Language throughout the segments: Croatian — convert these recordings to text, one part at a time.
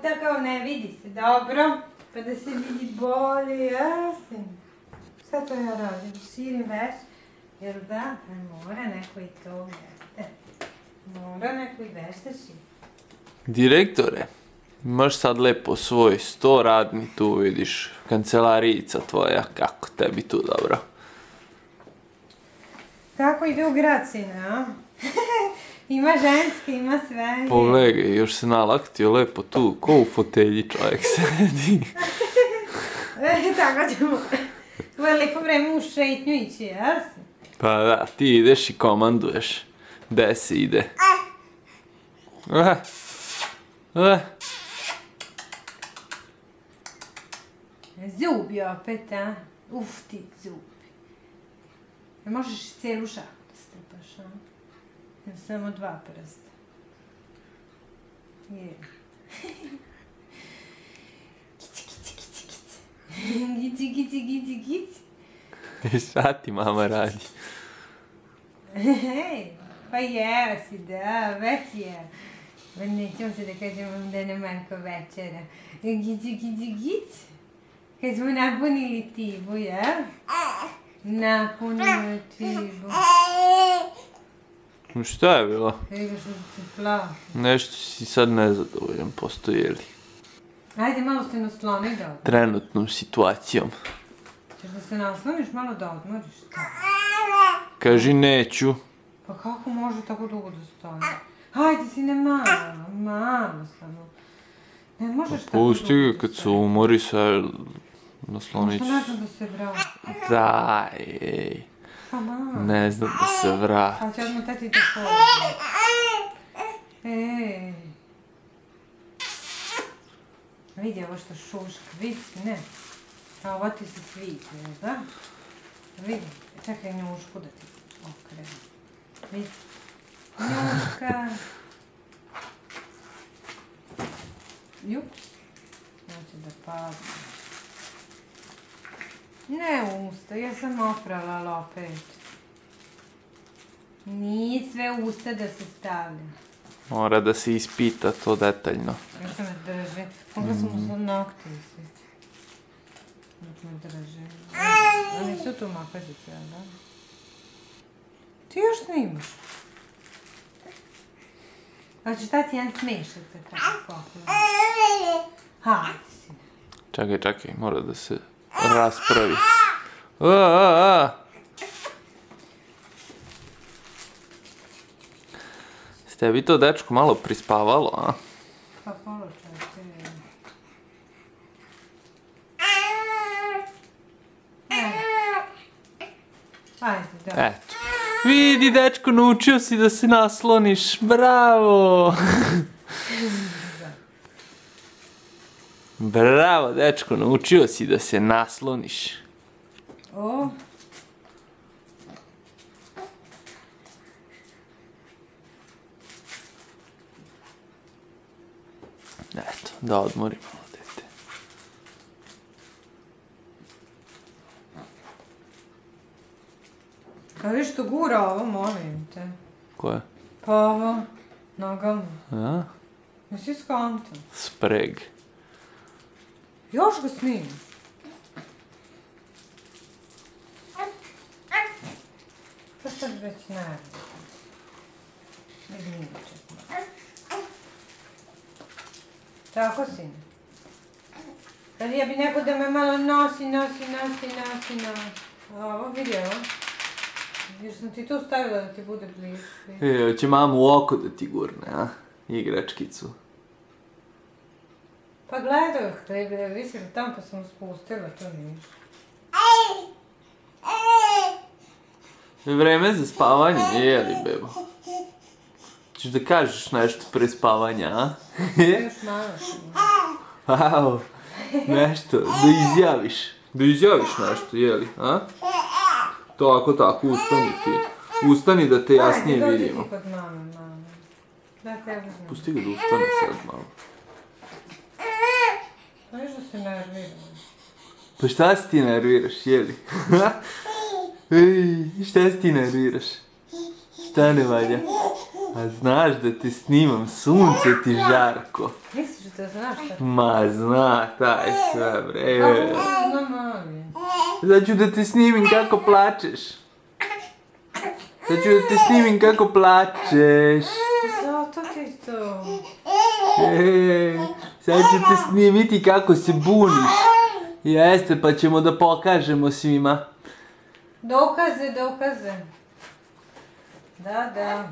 puta kao ne vidi se dobro, pa da se vidi bolje, jasim. Šta to ja radim? Širim veš, jel da? Mora neko i to veste. Mora neko i veš da širi. Direktore, imaš sad lepo svoj sto radni tu, vidiš, kancelarijica tvoja, kako tebi tu dobro. Kako ide u grad, sine, a? Ima ženske, ima sve. Pogledaj, još se nalaktio lepo tu, ko u fotelji čovjek sedi. Tako ćemo veliko vreme u šetnju ići, jasno? Pa da, ti ideš i komanduješ. Gde se ide? Zubi opet, a? Uf ti zubi. Ne možeš cijelu šaku da strpaš, a? Samo dva prsta. Je. Kici, kici, kici, kici. Kici, kici, kici, kici. Šta ti mama radi? Hej, pa jesi, da, već je. Nećemo se da kažemo da je Marko večera. Gici, gici, gici. Kad smo napunili Tibu, jel? Napunili Tibu. Šta je bilo? Vidiš da se plaši. Nešto si sad nezadovoljan postojeli. Ajde, malo se nasloni da odmoriš. Trenutnom situacijom. Češ da se nasloniš malo da odmoriš? Kaži neću. Pa kako može tako dugo da stoji? Hajde, sine, malo samo. Ne možeš tako dugo. Pusti ga kad se umori se naslonit ću. Možda ne znam da se vrati. Daj, ej. Pa malo. Ne znam da se vrati. Pa će odmah tati da pođe. Ej. Vidi ovo što šuška, vidi, ne. A ovo ti se sviđa, da? Vidi, čekaj njušku da ti okrenu. Vidi. Njuška. Jups. Znači da padne. Ne usta, ja sam oprala opet. Nije sve usta da se stavlja. Mora da se ispita to detaljno. Još me drži. Mogla sam mu sad nokti isviti. Nek me drži. A nisu tu makazice, da? Ti još snimaš? Znači šta ti jedan smešak za tako poklon? Hajde si. Čekaj, mora da se raspravi. Ste vi to dečko malo prispavalo, a? Pa poločajte. Ajde, da. Eto. Vidi, dečko, naučio si da se nasloniš. Bravo! Bravo, dečko, naučio si da se nasloniš. O. Eto, da odmori malo dete. Kad viš što gura ovo, molim te. Koje? Pa ovo, nogama. A? Nisi skonto. Spreg. Još ga snimaš. Pa sad već nervio. Izmiče. Tako, sine. Kad ja bi neko da me malo nosi. Ovo, vidi ovo. Jer sam ti tu stavila da ti bude blizu. Hoće mamu u oko da ti gurne, a? Igračkicu. Pa gledao ih da je visila tam pa sam spustila, to niš. Vreme za spavanje, jeli, bebo? Češ da kažeš nešto pre spavanja, a? Još malo sam. Wow, nešto, da izjaviš nešto, jeli, a? Tako, ustani ti. Ustani da te jasnije vidimo. Ajde, dođi ti kod mame. Da te uzmem. Pusti ga da ustane sad malo. Pa još da se nerviram. Pa šta se ti nerviraš, jeli? Šta se ti nerviraš? Šta ne valja? A znaš da te snimam, sunce ti žarko. Misliš da to znaš šta? Ma zna taj sve bre. Znam mali. Sad ću da te snimim kako plačeš. Sad ću da te snimim kako plačeš. Zato ti to. Sad ću te snimiti kako se buniš. Jeste, pa ćemo da pokažemo svima. Dokaze. Da.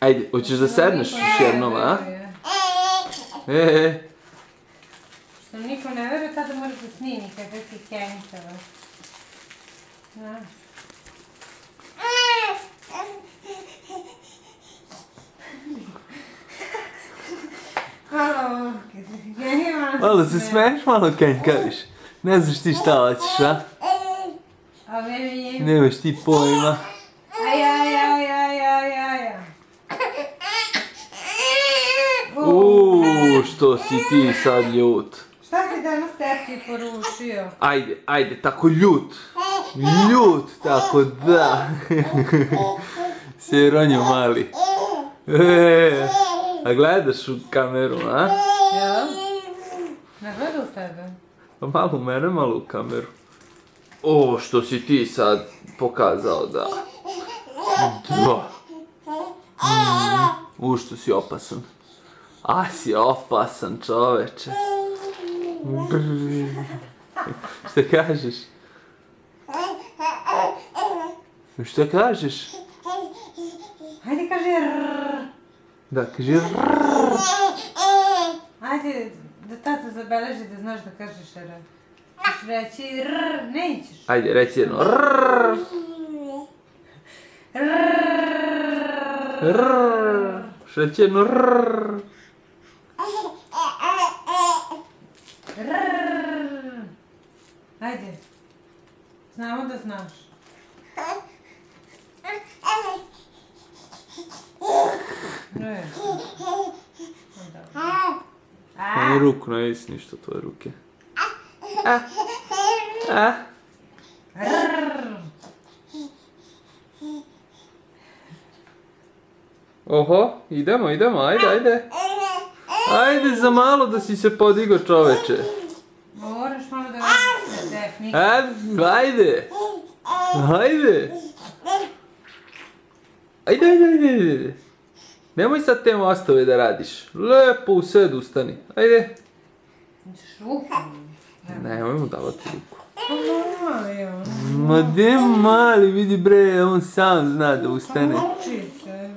Ajde, hoćeš da sedneš još jednom, a? Što niko ne veruje, tada moraš da snimi kada si kenjčava. Znaš. Malo se smeješ, malo kenjkaviš. Ne znaš ti šta hoćeš, a? A meni je... Nemaš ti pojma. Aj. Što si ti sad ljut. Šta si danas teti porušio? Ajde, tako ljut. Ljut, tako da. Sironjo mali. A gledaš u kameru, a? Ja? Ne gleda u tebe? Pa malo u mene, malo u kameru. Što si ti sad pokazao, da. Što si opasan. Si opasan, čoveče. Šta kažeš? Šta kažeš? Hajde kaži rrrr. Da, kaži rrrr. Hajde da tata zabeleži da znaš da kažeš rrrr. Ćeš reći rrrr, nećeš. Ajde, reci jedno rrrr. Rrrr. Šta reći jedno rrrr. Ajde. Znamo da znaš. Ni ruku, ne jesi ništa tvoje ruke. Oho, idemo, ajde. Ajde za malo da si se podigao, čoveče. Moraš malo da vidiš tehniku. Ajde. Nemoj sad te mostove da radiš. Lepo u sed ustani. Ajde. Hoćeš ruku? Nemoj mu davati ruku. Mali on. Ma de mali, vidi bre, on sam zna da ustane. Uči se.